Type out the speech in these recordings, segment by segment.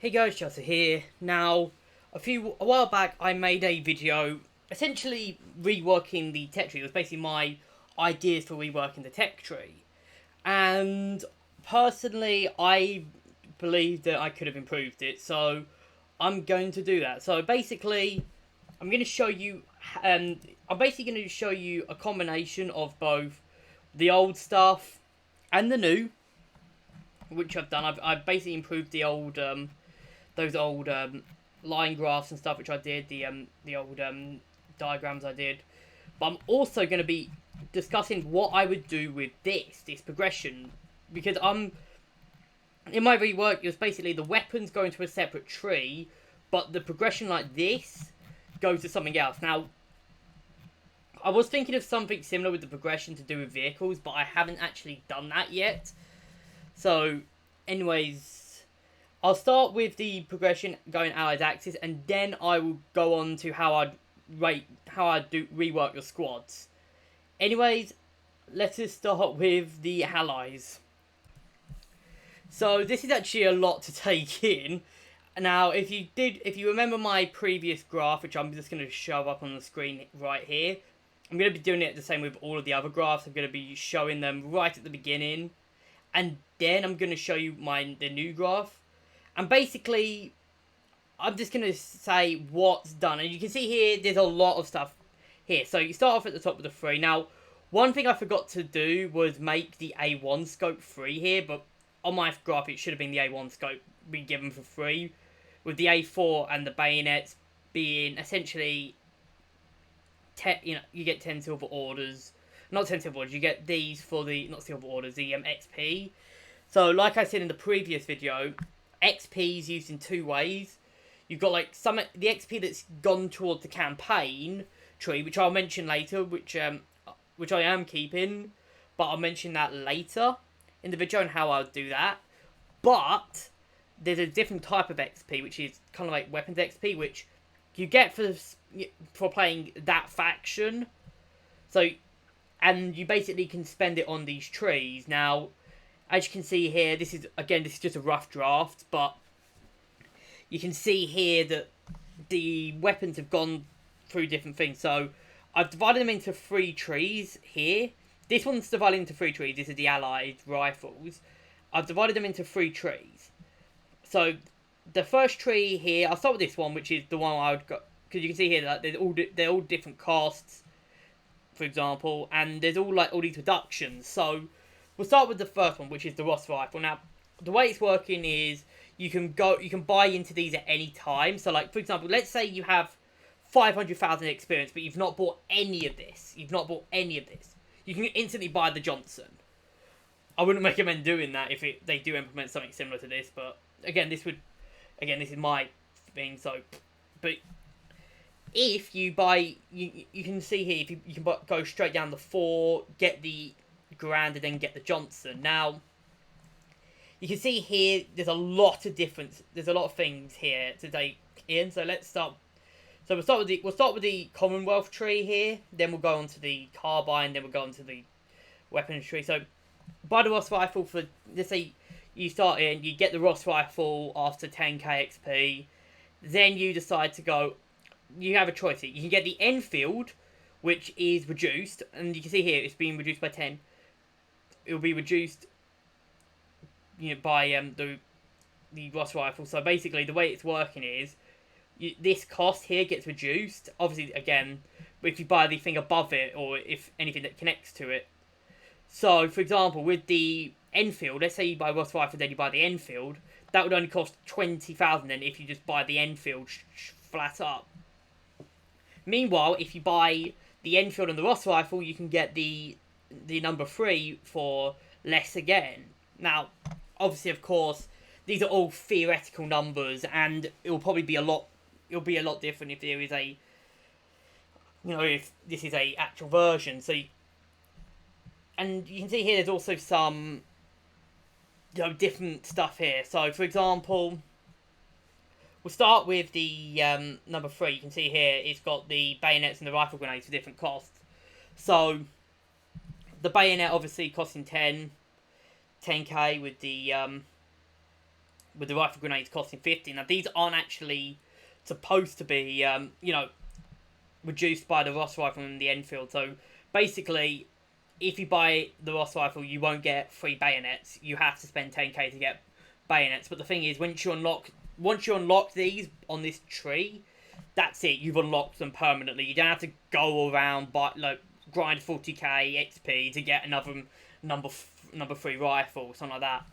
Hey guys, Chelsea here. Now, a while back, I made a video essentially reworking the tech tree. It was basically my ideas for reworking the tech tree, and personally, I believe that I could have improved it. So, I'm going to do that. So basically, I'm going to show you. I'm basically going to show you a combination of both the old stuff and the new, which I've done. I've basically improved the old those old line graphs and stuff which I did, the old diagrams I did. But I'm also going to be discussing what I would do with this progression, because in my rework it was basically the weapons go into a separate tree, but the progression like this goes to something else. Now, I was thinking of something similar with the progression to do with vehicles, but I haven't actually done that yet. So, anyways, I'll start with the progression going allied axis, and then I will go on to how I'd do rework your squads. Anyways, let us start with the allies. So this is actually a lot to take in. Now, if you remember my previous graph, which I'm just going to shove up on the screen right here, I'm going to be doing it the same with all of the other graphs. I'm going to be showing them right at the beginning, and then I'm going to show you the new graph. And basically, I'm just going to say what's done. And you can see here, there's a lot of stuff here. So you start off at the top with the 3. Now, one thing I forgot to do was make the A1 scope free here. But on my graph, it should have been the A1 scope be given for free, with the A4 and the bayonets being essentially, you get 10 silver orders. Not 10 silver orders, you get these for the, not silver orders, the XP. So, like I said in the previous video, XP is used in two ways. You've got like the XP that's gone towards the campaign tree, which I'll mention later, which I am keeping, but I'll mention that later in the video and how I'll do that. But there's a different type of XP, which is kind of like weapons XP, which you get for playing that faction. So, and you basically can spend it on these trees. Now, as you can see here, this is just a rough draft, but you can see here that the weapons have gone through different things. So, I've divided them into 3 trees here. This one's divided into 3 trees. This is the Allied rifles. I've divided them into 3 trees. So, the first tree here, I'll start with this one, which is the one I would go, because you can see here that they're all different costs, for example, and there's all these reductions. So, we'll start with the first one, which is the Ross rifle. Now, the way it's working is you can buy into these at any time. So, like, for example, let's say you have 500,000 experience, but you've not bought any of this. You can instantly buy the Johnson. I wouldn't recommend doing that if they do implement something similar to this, but again, this is my thing. So, but if you buy, you can see here, if you can go straight down the 4, get the Grand, and then get the Johnson. Now, you can see here, there's a lot of things here to take in. So let's start. So we'll start with the Commonwealth tree here. Then we'll go on to the carbine. Then we'll go on to the weapons tree. So buy the Ross rifle for, let's say you start in, you get the Ross rifle after 10k XP. Then you decide to go. You have a choice here. You can get the Enfield, which is reduced, and you can see here it's being reduced by 10. It will be reduced, by the Ross rifle. So basically, the way it's working is this cost here gets reduced. Obviously, again, if you buy the thing above it, or if anything that connects to it. So, for example, with the Enfield, let's say you buy Ross rifle, then you buy the Enfield. That would only cost 20,000. Then, if you just buy the Enfield flat up. Meanwhile, if you buy the Enfield and the Ross rifle, you can get the number 3 for less again. Now, obviously, of course, these are all theoretical numbers, and it will probably be a lot. It'll be a lot different if there is if this is a actual version. So, and you can see here, there's also some, different stuff here. So, for example, we'll start with the number 3. You can see here it's got the bayonets and the rifle grenades for different costs. So, the bayonet obviously costing 10k with the with the rifle grenades costing 50. Now these aren't actually supposed to be, reduced by the Ross rifle and the Enfield. So basically, if you buy the Ross rifle, you won't get free bayonets. You have to spend 10k to get bayonets. But the thing is, once you unlock these on this tree, that's it. You've unlocked them permanently. You don't have to go around grind 40k XP to get another number 3 rifle, something like that.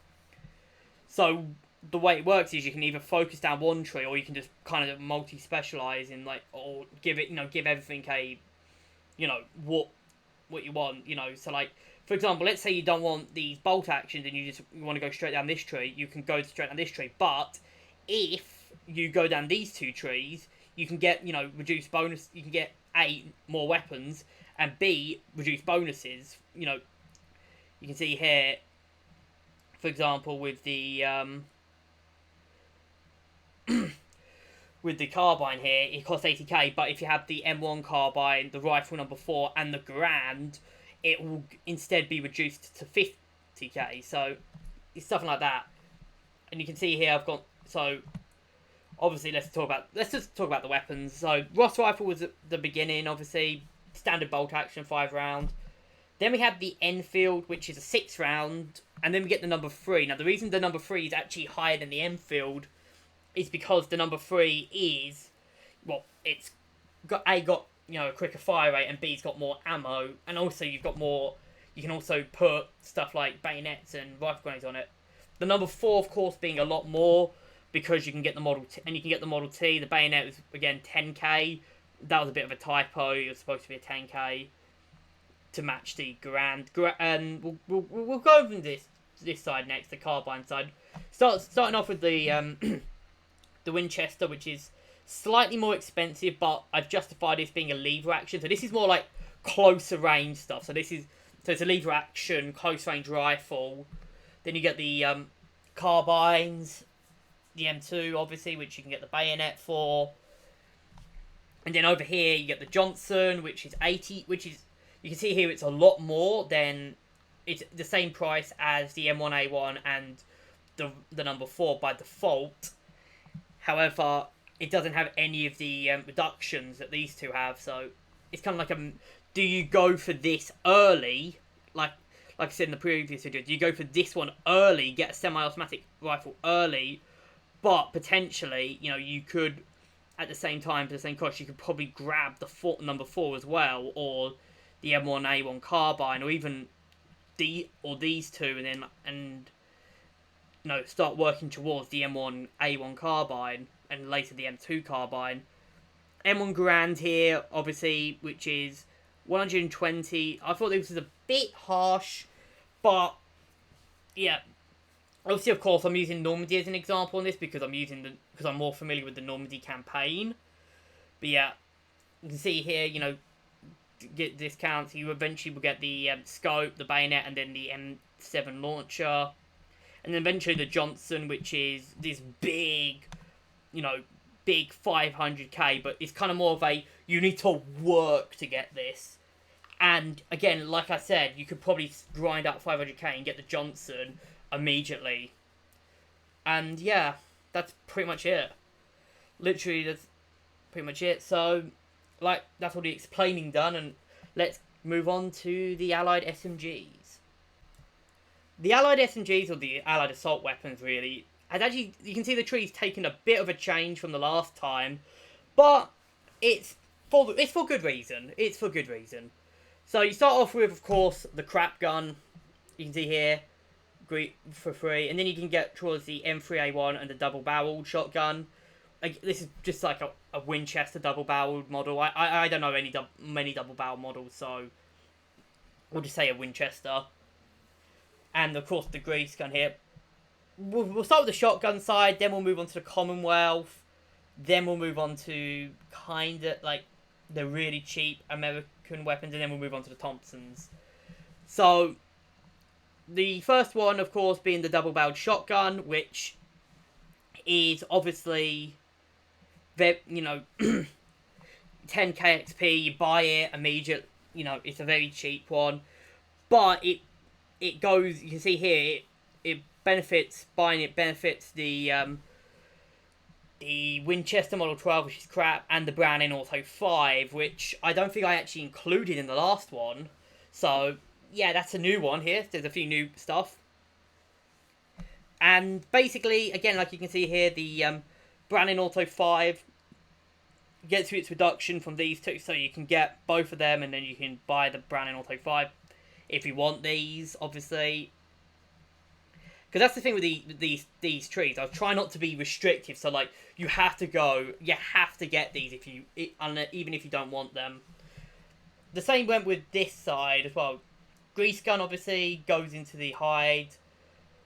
So the way it works is you can either focus down one tree, or you can just kind of multi-specialize in or give everything a, what you want, So for example, let's say you don't want these bolt actions and you want to go straight down this tree, you can go straight down this tree. But if you go down these 2 trees, you can get, reduced bonus. You can get A, more weapons, and B, reduced bonuses. You can see here, for example, with the with the carbine here, it costs 80k, but if you have the M1 carbine, the rifle number 4, and the Garand, it will instead be reduced to 50k. So it's stuff like that. And you can see here I've got, so obviously let's just talk about the weapons. So Ross rifle was at the beginning, obviously standard bolt action, 5 round. Then we have the Enfield, which is a 6 round, and then we get the number 3. Now the reason the number 3 is actually higher than the Enfield is because the number 3 is, it's got a quicker fire rate, and B's got more ammo, and also you can also put stuff like bayonets and rifle grenades on it. The number 4, of course, being a lot more, because you can get the Model T, and you can get the Model T. The bayonet was, again, 10k. That was a bit of a typo. It was supposed to be a 10k to match the Garand. And we'll go over this side next, the carbine side. Starting off with the the Winchester, which is slightly more expensive, but I've justified this being a lever action. So this is more like closer range stuff. So it's a lever action, close range rifle. Then you get the carbines, the M2, obviously, which you can get the bayonet for. And then over here, you get the Johnson, which is 80, which is, you can see here, it's a lot more than, it's the same price as the M1A1 and the number 4 by default. However, it doesn't have any of the reductions that these two have, so it's kind of like do you go for this early, like I said in the previous video, do you go for this one early, get a semi-automatic rifle early, but potentially, you could, at the same time, for the same cost, you could probably grab the number 4 as well, or the M1A1 carbine, or even these two, and start working towards the M1A1 carbine, and later the M2 carbine. M1 Garand here, obviously, which is 120. I thought this was a bit harsh, but yeah. Obviously, of course, I'm using Normandy as an example on this because I'm more familiar with the Normandy campaign. But yeah, you can see here, get discounts. You eventually will get the scope, the bayonet, and then the M7 launcher. And then eventually the Johnson, which is this big 500k, but it's kind of more of you need to work to get this. And again, like I said, you could probably grind out 500k and get the Johnson immediately. And yeah, that's pretty much it. Literally, that's pretty much it. So, that's all the explaining done, and let's move on to the Allied SMGs. The Allied SMGs, or the Allied assault weapons, really, has actually, you can see the tree's taken a bit of a change from the last time, but it's for good reason. It's for good reason. So you start off with, of course, the crap gun. You can see here, for free, and then you can get towards the M3A1 and the double-barreled shotgun. This is just like a Winchester double-barreled model. I don't know many double-barrel models, so we'll just say a Winchester. And of course the grease gun here. We'll start with the shotgun side, then we'll move on to the Commonwealth, then we'll move on to kind of like the really cheap American weapons, and then we'll move on to the Thompsons. So the first one, of course, being the double-barreled shotgun, which is obviously, 10k XP, you buy it immediately, it's a very cheap one, but it goes, you can see here, it buying it benefits the Winchester Model 12, which is crap, and the Browning Auto 5, which I don't think I actually included in the last one. So, yeah, that's a new one here. There's a few new stuff. And basically, again, like you can see here, the Browning Auto 5 gets its reduction from these two, so you can get both of them, and then you can buy the Browning Auto 5 if you want these, obviously. Because that's the thing with these trees. I try not to be restrictive, so like you have to get these even if you don't want them. The same went with this side as well. Grease gun obviously goes into the hide,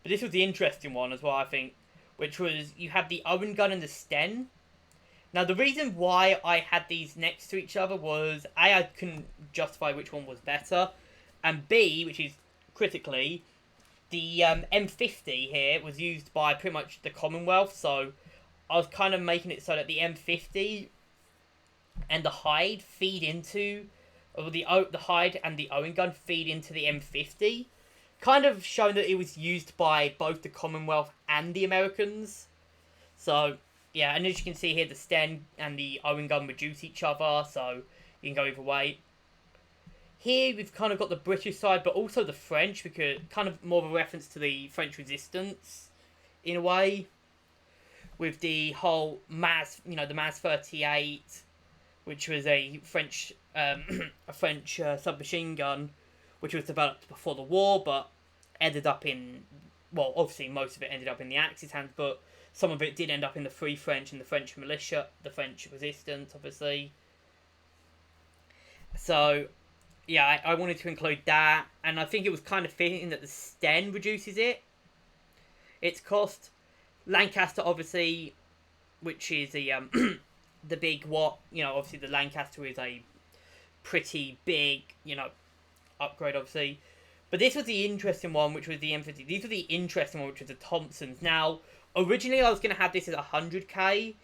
but this was the interesting one as well, I think, which was you have the Owen gun and the Sten. Now the reason why I had these next to each other was A, I couldn't justify which one was better, and B, which is critically, the M50 here was used by pretty much the Commonwealth, so I was kind of making it so that the M50 and the hide feed into, or the hide and the Owen gun feed into the M50, kind of showing that it was used by both the Commonwealth and the Americans. So yeah, and as you can see here, the Sten and the Owen gun reduce each other, so you can go either way. Here we've kind of got the British side, but also the French, because kind of more of a reference to the French resistance, in a way, with the whole the Maz 38, which was a French submachine gun, which was developed before the war, but ended up in, well, obviously most of it ended up in the Axis hands, but some of it did end up in the Free French and the French militia, the French resistance, obviously. So yeah, I wanted to include that, and I think it was kind of fitting that the Sten reduces its cost. Lancaster, obviously, which is the the big obviously the Lancaster is a pretty big, upgrade, obviously. But this was the interesting one, which was the M50. These were the interesting one, which was the Thompsons. Now, originally I was going to have this as 100k,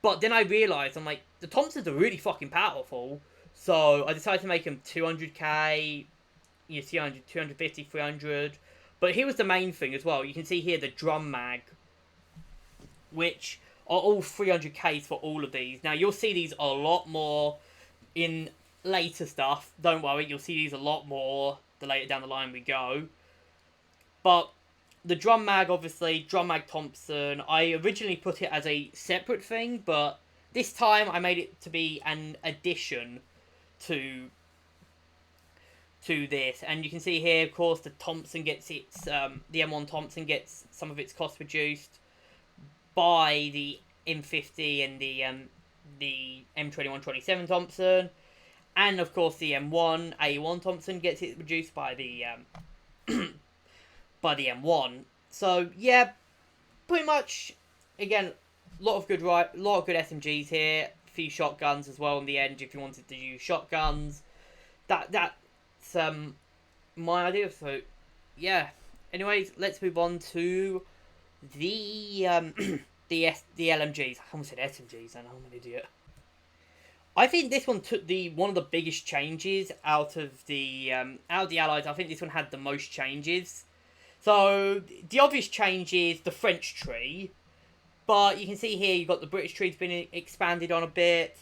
but then I realised, I'm like, the Thompsons are really fucking powerful. So I decided to make them 200k, 200, 250, 300. But here was the main thing as well. You can see here the drum mag, which are all 300ks for all of these. Now you'll see these a lot more in later stuff. Don't worry, you'll see these a lot more the later down the line we go. But the drum mag, obviously, drum mag Thompson, I originally put it as a separate thing, but this time I made it to be an addition to this, and you can see here, of course, the Thompson gets its the M1 Thompson gets some of its cost reduced by the M50 and the M21-27 Thompson, and of course the M1 A1 Thompson gets it reduced by the by the M1. So yeah, pretty much again, a lot of good SMGs here. Few shotguns as well in the end if you wanted to use shotguns. That's my idea. So yeah. Anyways, let's move on to the the LMGs. I almost said SMGs, and I'm an idiot. I think this one took one of the biggest changes out of the Allies. I think this one had the most changes. So the obvious change is the French tree. But you can see here you've got the British tree's been expanded on a bit.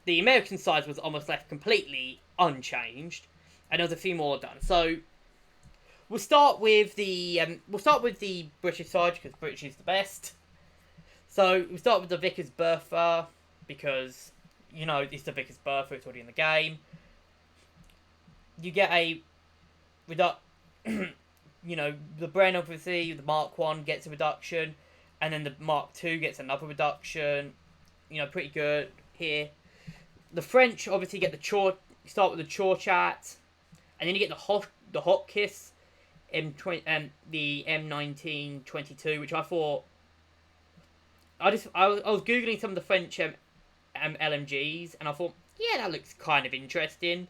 The American side was almost left completely unchanged, and there was a few more done. So we'll start with the British side because British is the best. So we'll start with the Vickers Bertha because it's the Vickers Bertha. It's already in the game. You get a the Bren, obviously, the Mark 1 gets a reduction. And then the Mark II gets another reduction. Pretty good here. The French obviously get start with the Chorchat. And then you get the Hotkiss M20 the M1922, which I thought I was Googling some of the French LMGs, and I thought, yeah, that looks kind of interesting.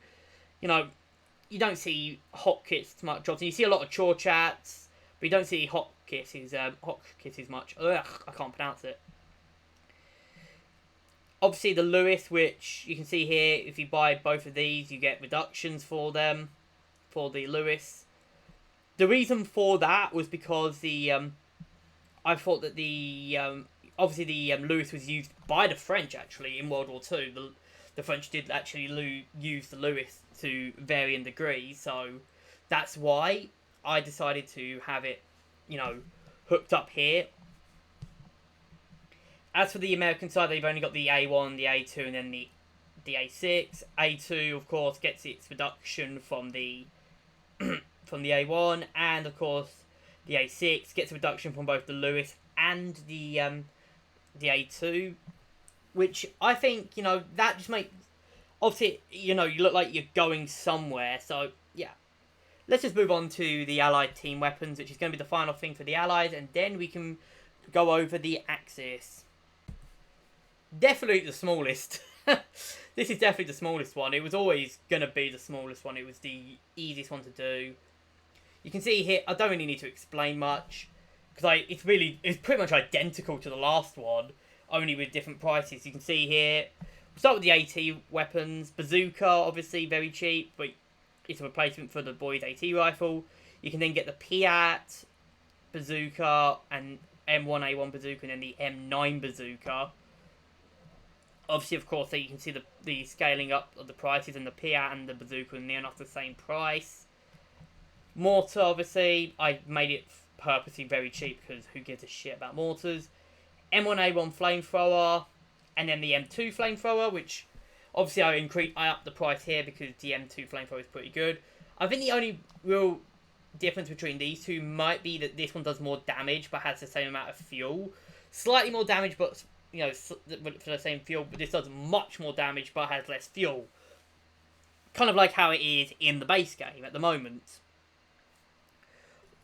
You don't see Hotkits much often. You see a lot of Chorchats, but you don't see Hotkisses much. Ugh, I can't pronounce it. Obviously, the Lewis, which you can see here, if you buy both of these, you get reductions for them, for the Lewis. the reason for that was because I thought that obviously the Lewis was used by the French actually in World War Two. The French did actually use the Lewis to varying degrees, so that's why I decided to have it, hooked up here. As for the American side, they've only got the A1, the A2, and then the A6. A2, of course, gets its reduction from the from the A1, and of course the A6 gets a reduction from both the Lewis and the A2, which I think that just makes obviously you look like you're going somewhere. So yeah, let's just move on to the Allied team weapons, which is going to be the final thing for the Allies, and then we can go over the Axis. Definitely the smallest. This is definitely the smallest one. It was always going to be the smallest one. It was the easiest one to do. You can see here, I don't really need to explain much, because it's pretty much identical to the last one, only with different prices. You can see here, we'll start with the AT weapons. Bazooka, obviously very cheap, but it's a replacement for the boys' AT rifle. You can then get the Piat bazooka and M1A1 bazooka, and then the M9 bazooka. Obviously, of course, you can see the scaling up of the prices, and the Piat and the bazooka are near enough the same price. Mortar, obviously, I made it purposely very cheap because who gives a shit about mortars. M1A1 flamethrower, and then the M2 flamethrower, which obviously I upped the price here because the M2 flamethrower is pretty good. I think the only real difference between these two might be that this one does more damage but has the same amount of fuel. Slightly more damage, but for the same fuel, but this does much more damage but has less fuel. Kind of like how it is in the base game at the moment.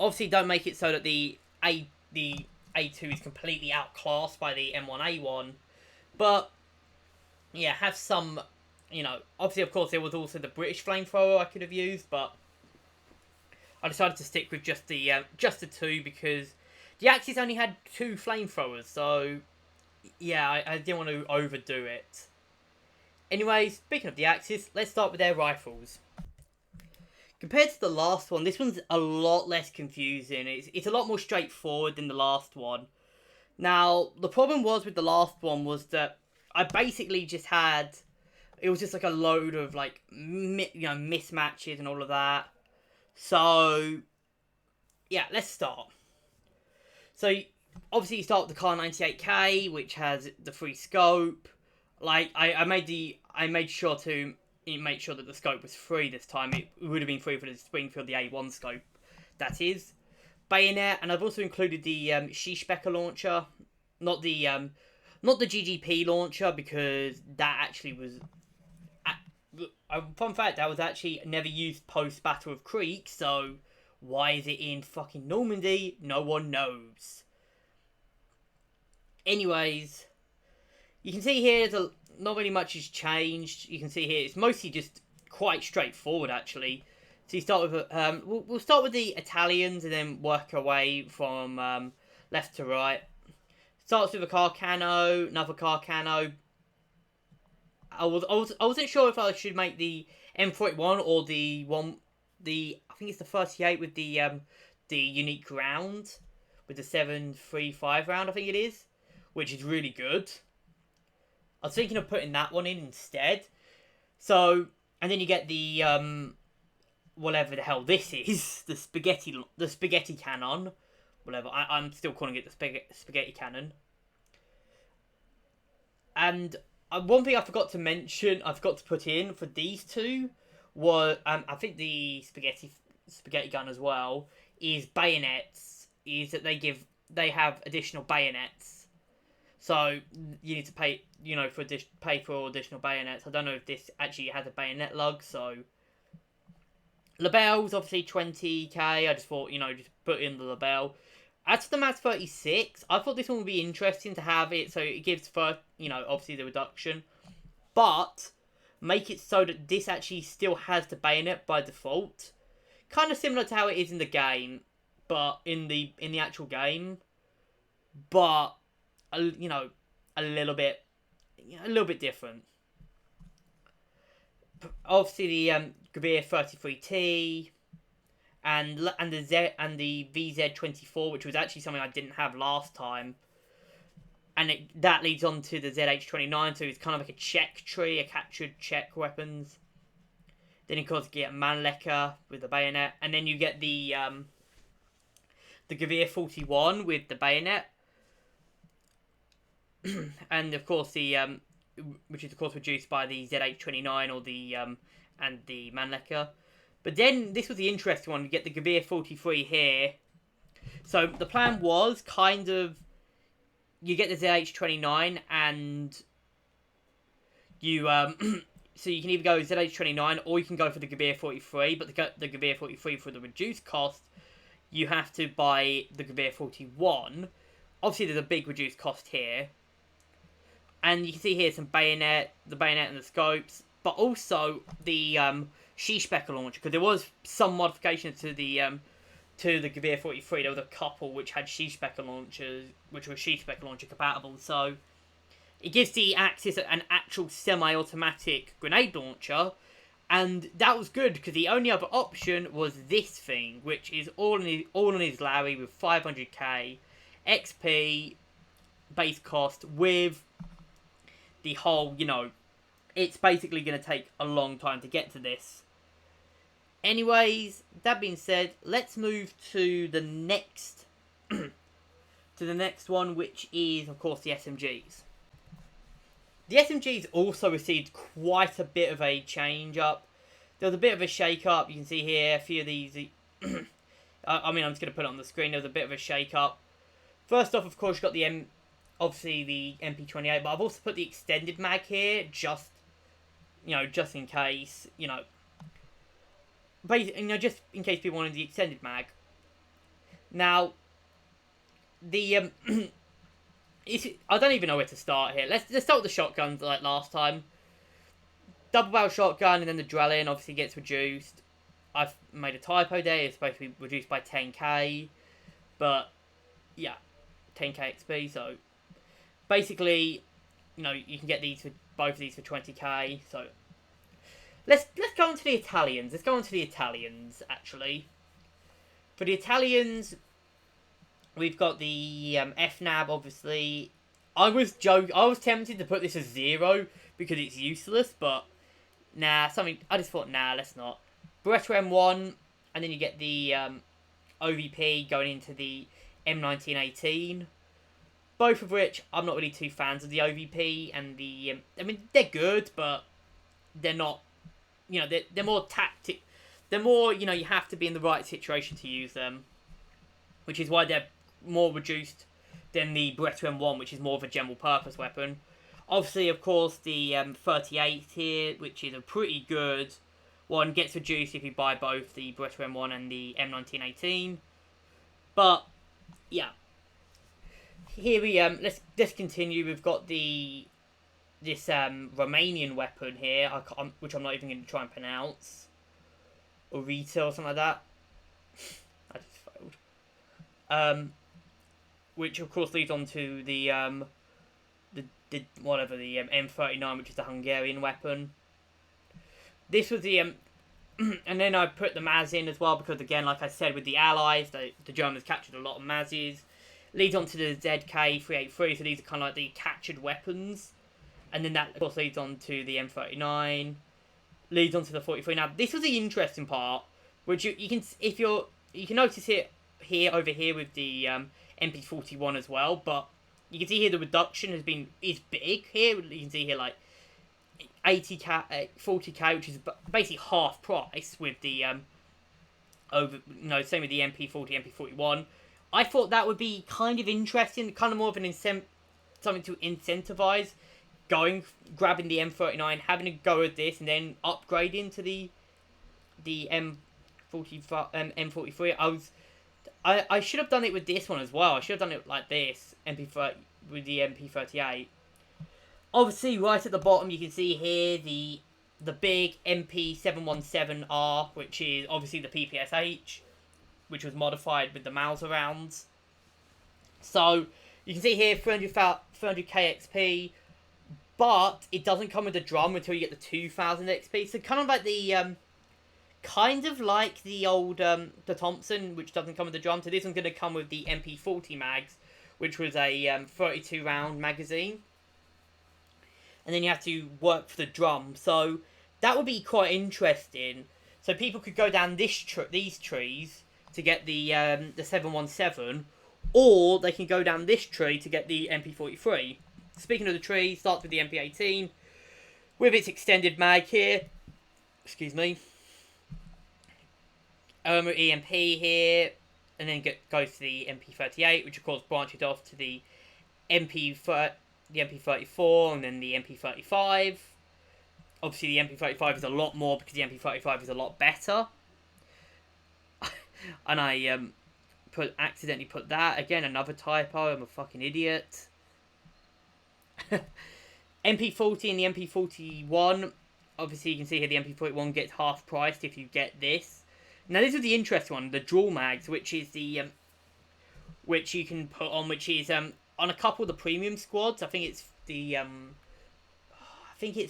Obviously, don't make it so that the A2 is completely outclassed by the M1A1, but yeah, have some, obviously, of course, there was also the British flamethrower I could have used, but I decided to stick with just the two because the Axis only had 2 flamethrowers, so yeah, I didn't want to overdo it. Anyways, speaking of the Axis, let's start with their rifles. Compared to the last one, this one's a lot less confusing. It's a lot more straightforward than the last one. Now, the problem was with the last one was that I basically just had... It was just like a load of like, mismatches and all of that. So, yeah, let's start. So, obviously you start with the Car 98K, which has the free scope. Like, I made sure to make sure that the scope was free this time. It would have been free for the Springfield, the A1 scope, that is. Bayonet, and I've also included the Shishbeka launcher, not the GGP launcher, because that actually was... fun fact, that was actually never used post Battle of Creek, so why is it in fucking Normandy? No one knows. Anyways, you can see here not really much has changed. You can see here it's mostly just quite straightforward actually. So you start with we'll start with the Italians and then work our way from left to right. Starts with a car cano, another car cano. I wasn't sure if I should make the M41 or I think it's the 38 with the unique round with the 7.35 round, I think it is, which is really good. I was thinking of putting that one in instead. So, and then you get the whatever the hell this is, the spaghetti cannon, whatever. I'm still calling it the spaghetti cannon. And one thing I forgot to put in for these two was I think the spaghetti gun as well is bayonets. Is that they have additional bayonets, so you need to pay for additional bayonets. I don't know if this actually has a bayonet lug. So labels obviously 20k. I just thought just put in the label. As for the MAS 36, I thought this one would be interesting to have it, so it gives obviously the reduction, but make it so that this actually still has the bayonet by default, kind of similar to how it is in the game, but in the actual game, but a little bit different. Obviously the Gabir 33T, the VZ24, which was actually something I didn't have last time. And that leads on to the ZH29, so it's kind of like a Czech tree, a captured Czech weapons. Then of course you get Mannlicher with the bayonet, and then you get the Gewehr 41 with the bayonet, and of course which is of course reduced by the ZH29 or the and the Mannlicher. But then this was the interesting one. You get the Gewehr 43 here. So the plan was kind of you get the ZH29 and you so you can either go ZH29 or you can go for the Gewehr 43. But the Gewehr 43 for the reduced cost, you have to buy the Gewehr 41. Obviously, there's a big reduced cost here. And you can see here some the bayonet and the scopes, but also the Sheeshbecker launcher, because there was some modifications to the Gewehr 43. There was a couple which had Sheeshbecker launchers, which were Sheeshbecker launcher compatible. So it gives the Axis an actual semi-automatic grenade launcher, and that was good because the only other option was this thing, which is all in his Larry with 500k XP base cost with the whole, it's basically going to take a long time to get to this. Anyways, that being said, let's move to the next one, which is, of course, the SMGs. The SMGs also received quite a bit of a change-up. There was a bit of a shake-up. You can see here a few of these. I'm just going to put it on the screen. There was a bit of a shake-up. First off, of course, you've got obviously the MP28, but I've also put the extended mag here, just in case, just in case people wanted the extended mag. Now, I don't even know where to start here. Let's start with the shotguns like last time. Double barrel shotgun, and then the Drellin obviously gets reduced. I've made a typo there. It's supposed to be reduced by 10k, but yeah, 10k XP. So basically, you can get both of these for 20k. So let's go on to the Italians. Let's go on to the Italians actually. For the Italians, we've got the FNAB, obviously. I was tempted to put this as 0 because it's useless, but I just thought, let's not. Beretta M1, and then you get the OVP going into the M1918. Both of which, I'm not really too fans of the OVP and the... they're good, but they're not... they're more tactic... They're more, you have to be in the right situation to use them. Which is why they're more reduced than the Beretta M1, which is more of a general purpose weapon. Obviously, of course, the 38 here, which is a pretty good one, gets reduced if you buy both the Beretta M1 and the M1918. But, yeah. Here we, let's continue. We've got this Romanian weapon here, which I'm not even going to try and pronounce. Orita or something like that. I just failed. Which of course leads on to the M39, which is the Hungarian weapon. This was the and then I put the Maz in as well because, again, like I said, with the Allies, the Germans captured a lot of Mazes. Leads on to the ZK383, so these are kind of like the captured weapons. And then that, of course, leads on to the M39. Leads on to the 43. Now, this was the interesting part, which you can notice it over here with the MP41 as well, but you can see here the reduction is big here. You can see here like 80k, 40k, which is basically half price with the same with the MP40, MP41. I thought that would be kind of interesting, kind of more of an something to incentivize grabbing the M39, having a go at this, and then upgrading to the M43. I should have done it with this one as well. I should have done it like this, with the MP38. Obviously, right at the bottom, you can see here the big MP717R, which is obviously the PPSH, which was modified with the Mauser rounds. So, you can see here 300k XP, but it doesn't come with the drum until you get the 2000 XP. So, kind of like the kind of like the old the Thompson, which doesn't come with the drum. So this one's going to come with the MP40 mags, which was a 32 round magazine, and then you have to work for the drum. So that would be quite interesting. So people could go down these trees to get the 717, or they can go down this tree to get the MP43. Speaking of the tree, starts with the MP18 with its extended mag here. Excuse me. EMP here, and then goes to the MP38, which of course branches off to the MP34, and then the MP35. Obviously, the MP35 is a lot more because the MP35 is a lot better. And I accidentally put that again. Another typo. I'm a fucking idiot. MP40 and the MP41. Obviously, you can see here the MP41 gets half priced if you get this. Now, this is the interesting one, the dual mags, which is the which you can put on, which is on a couple of the premium squads. I think it's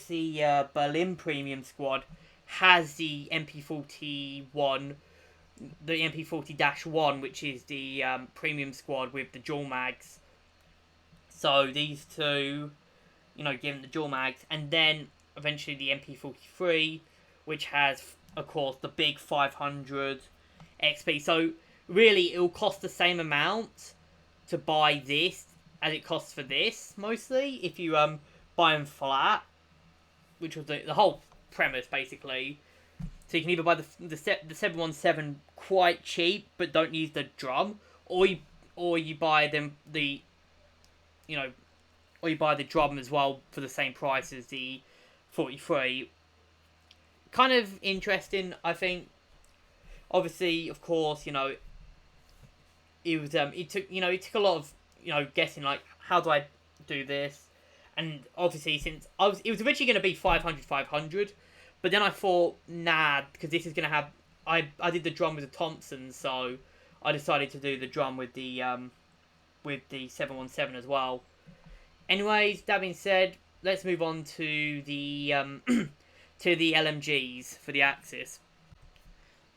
the Berlin premium squad has the MP41, the MP40-1, which is the premium squad with the dual mags. So these two, you know, give them the dual mags, and then eventually the MP43, which has, of course, the big 500 XP. So really, it will cost the same amount to buy this as it costs for this, mostly, if you buy them flat, which was the whole premise, basically. So you can either buy the 717 quite cheap, but don't use the drum, or you buy them or you buy the drum as well for the same price as the 43. Kind of interesting, I think. Obviously, of course, you know, it took a lot of, you know, guessing, like, how do I do this? And obviously, since it was originally going to be 500, but then I thought, nah, because this is going to have, I did the drum with the Thompson, so I decided to do the drum with the 717 as well. Anyways, that being said, let's move on to the to the LMGs for the Axis.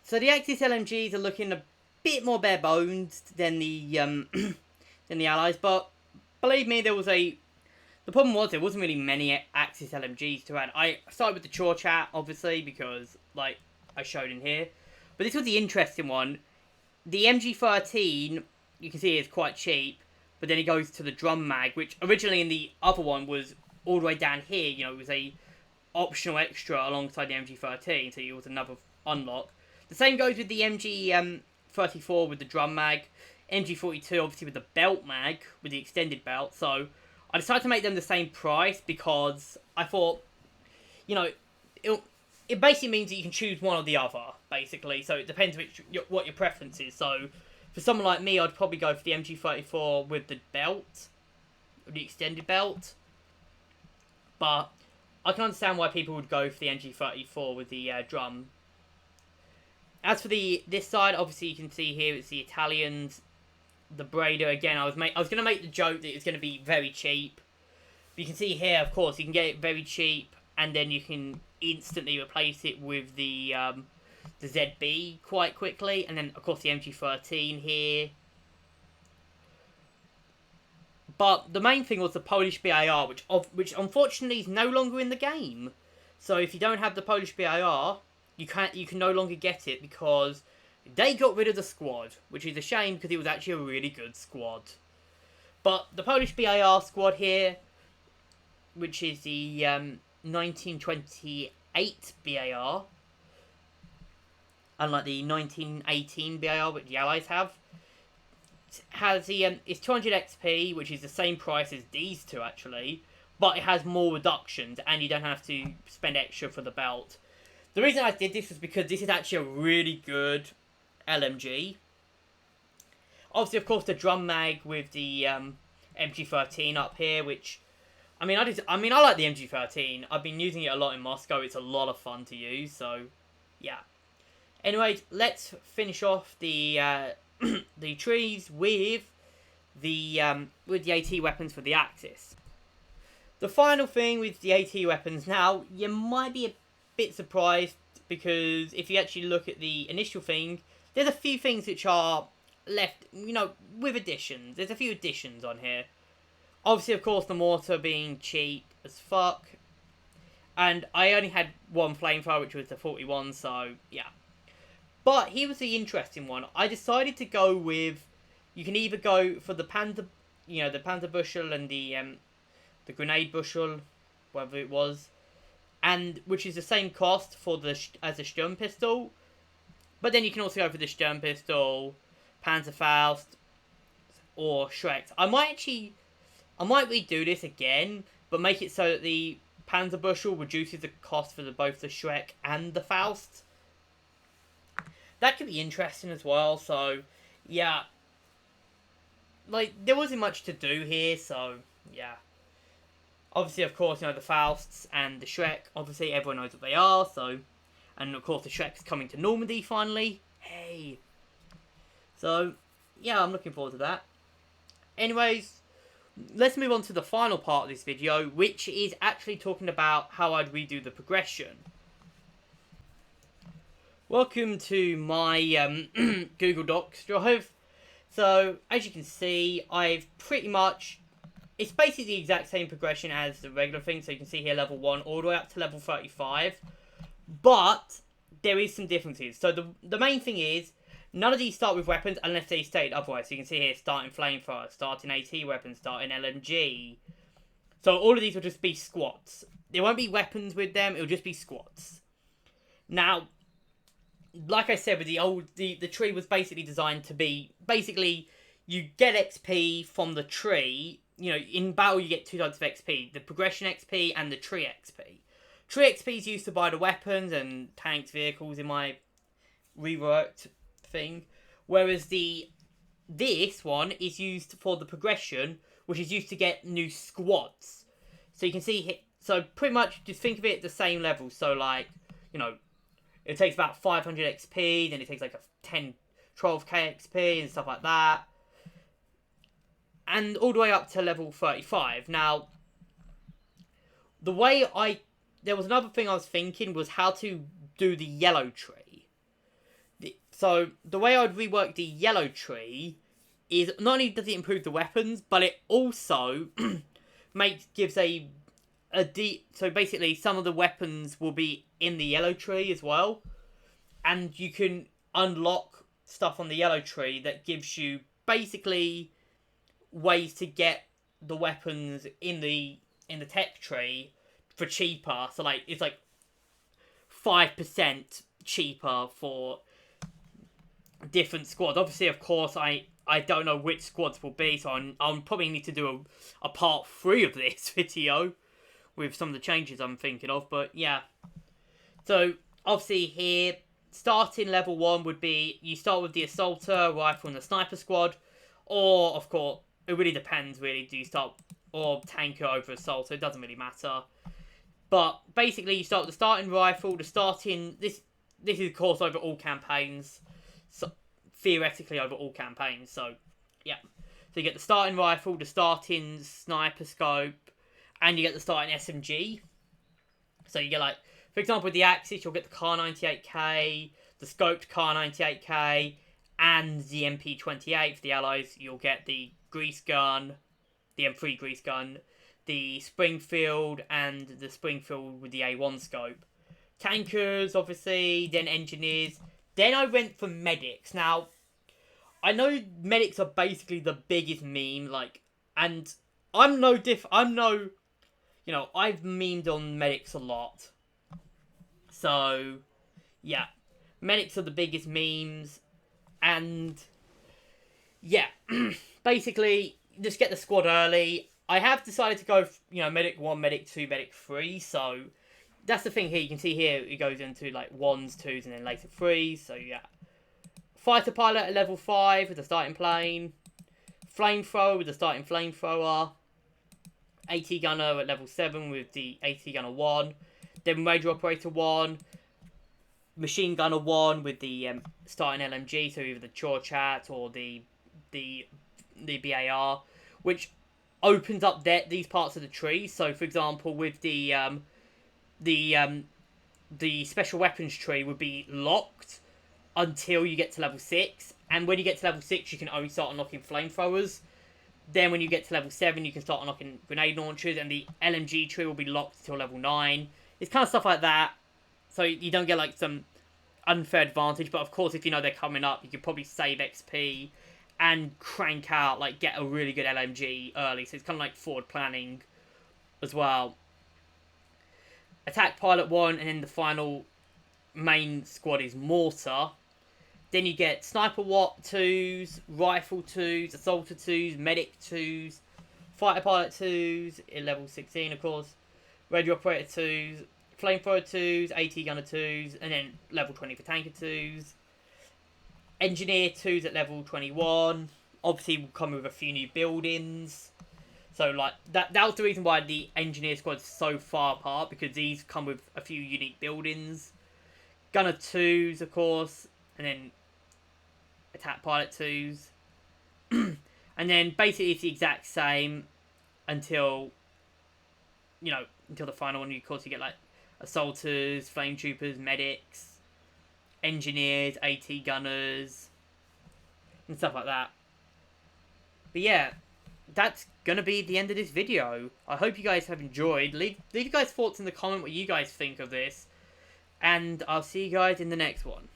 So the Axis LMGs are looking a bit more bare bones than the Allies, but believe me, the problem was there wasn't really many Axis LMGs to add. I started with the Chorchat, obviously, because, like, I showed in here. But this was the interesting one. The MG13, you can see, is quite cheap, but then it goes to the drum mag, which originally in the other one was all the way down here. You know, it was a optional extra alongside the MG13, so it was another unlock. The same goes with the MG34 with the drum mag. MG42, obviously, with the belt mag, with the extended belt, so I decided to make them the same price because I thought, you know, it basically means that you can choose one or the other, basically. So it depends what your preference is. So for someone like me, I'd probably go for the MG34 with the belt, the extended belt. But I can understand why people would go for the MG34 with the drum. As for this side, obviously you can see here it's the Italians. The Breda, again, I was going to make the joke that it's going to be very cheap. But you can see here, of course, you can get it very cheap, and then you can instantly replace it with the ZB quite quickly, and then, of course, the MG13 here. But the main thing was the Polish BAR, which unfortunately is no longer in the game. So if you don't have the Polish BAR, you can no longer get it because they got rid of the squad, which is a shame because it was actually a really good squad. But the Polish BAR squad here, which is the 1928 BAR, unlike the 1918 BAR which the Allies have, has it's 200 XP, which is the same price as these two actually, but it has more reductions and you don't have to spend extra for the belt. The reason I did this is because this is actually a really good LMG. Obviously, of course, the drum mag with the MG13 up here, which I like the MG13. I've been using it a lot in Moscow. It's a lot of fun to use. So, yeah. Anyways, let's finish off the the trees with the AT weapons for the Axis. The final thing with the AT weapons now, you might be a bit surprised because if you actually look at the initial thing, there's a few things which are left, with additions. There's a few additions on here. Obviously, of course, the mortar being cheap as fuck. And I only had one flamethrower, which was the 41, so yeah. But here was the interesting one. I decided to go with, you can either go for the Panda, the Panda bushel and the grenade bushel, whatever it was, and which is the same cost for as the Sturm pistol. But then you can also go for the Sturm pistol, Panzerfaust, or Shrek. I might redo this again, but make it so that the Panzer bushel reduces the cost for both the Shrek and the Faust. That could be interesting as well. So yeah, like there wasn't much to do here. So yeah, obviously of course the Fausts and the Shrek. Obviously everyone knows what they are. So, and of course the Shrek's coming to Normandy finally. Hey. So yeah, I'm looking forward to that. Anyways, let's move on to the final part of this video, which is actually talking about how I'd redo the progression. Welcome to my Google Docs drive. So, as you can see, I've pretty much... It's basically the exact same progression as the regular thing. So you can see here level 1 all the way up to level 35. But there is some differences. So the main thing is, none of these start with weapons unless they state otherwise. So you can see here, starting flamethrower, starting AT weapon, starting LMG. So all of these will just be squats. There won't be weapons with them, it'll just be squats. Now, like I said, with the tree was basically designed to be, basically, you get XP from the tree. In battle you get two types of XP, the progression XP and the tree XP. Tree XP is used to buy the weapons and tanks, vehicles in my reworked thing, whereas this one is used for the progression, which is used to get new squads. So you can see here, so pretty much just think of it at the same level. So like, it takes about 500 XP, then it takes like a 12k XP and stuff like that, and all the way up to level 35. Now, there was another thing I was thinking was how to do the yellow tree. So the way I would rework the yellow tree is not only does it improve the weapons, but it also gives so basically some of the weapons will be in the yellow tree as well, and you can unlock stuff on the yellow tree that gives you basically ways to get the weapons in the tech tree for cheaper. So like it's like 5% cheaper for different squads. Obviously, of course, I don't know which squads will be, so I'll probably need to do a part 3 of this video with some of the changes I'm thinking of. But yeah, so obviously here, starting level 1 would be, you start with the assaulter, rifle, and the sniper squad, or of course, it really depends really, do you start, or tanker over assaulter, it doesn't really matter. But basically you start with the starting rifle, this is of course over all campaigns, so theoretically over all campaigns, so yeah. So you get the starting rifle, the starting sniper scope, and you get the starting SMG. So you get like, for example with the Axis, you'll get the Kar 98k, the scoped Kar 98k, and the MP28 for the Allies. You'll get the grease gun, the M3 grease gun, the Springfield, and the Springfield with the A1 scope. Tankers, obviously, then engineers. Then I went for medics. Now, I know medics are basically the biggest meme, and I've memed on medics a lot. So, yeah, medics are the biggest memes, and yeah, basically, just get the squad early. I have decided to go, medic 1, medic 2, medic 3, so that's the thing here. You can see here it goes into like 1s, 2s, and then later 3s, so yeah. Fighter pilot at level 5 with the starting plane. Flamethrower with the starting flamethrower. AT gunner at level 7 with the AT gunner 1. Then radio operator 1. Machine gunner 1 with the starting LMG, so either the Chorchat or the BAR, which opens up these parts of the tree. So, for example, with the the special weapons tree would be locked until you get to level 6. And when you get to level 6, you can only start unlocking flamethrowers. Then when you get to level 7, you can start unlocking grenade launchers. And the LMG tree will be locked until level 9. It's kind of stuff like that. So you don't get like some unfair advantage. But of course, if you know they're coming up, you could probably save XP and crank out, like, get a really good LMG early. So it's kind of like forward planning as well. Attack Pilot 1, and then the final main squad is Mortar. Then you get Sniper Watt 2s, Rifle 2s, Assaulter 2s, Medic 2s, Fighter Pilot 2s, in level 16 of course, Radio Operator 2s, Flamethrower 2s, AT Gunner 2s, and then level 20 for Tanker 2s. Engineer 2s at level 21. Obviously will come with a few new buildings. So like that was the reason why the Engineer squad is so far apart, because these come with a few unique buildings. Gunner 2s of course, and then Attack Pilot 2s. And then basically it's the exact same until, you know, until the final one. Of course you get like Assaulters, Flame Troopers, Medics, Engineers, AT Gunners, and stuff like that. But yeah, that's gonna be the end of this video. I hope you guys have enjoyed. Leave you guys thoughts in the comment what you guys think of this. And I'll see you guys in the next one.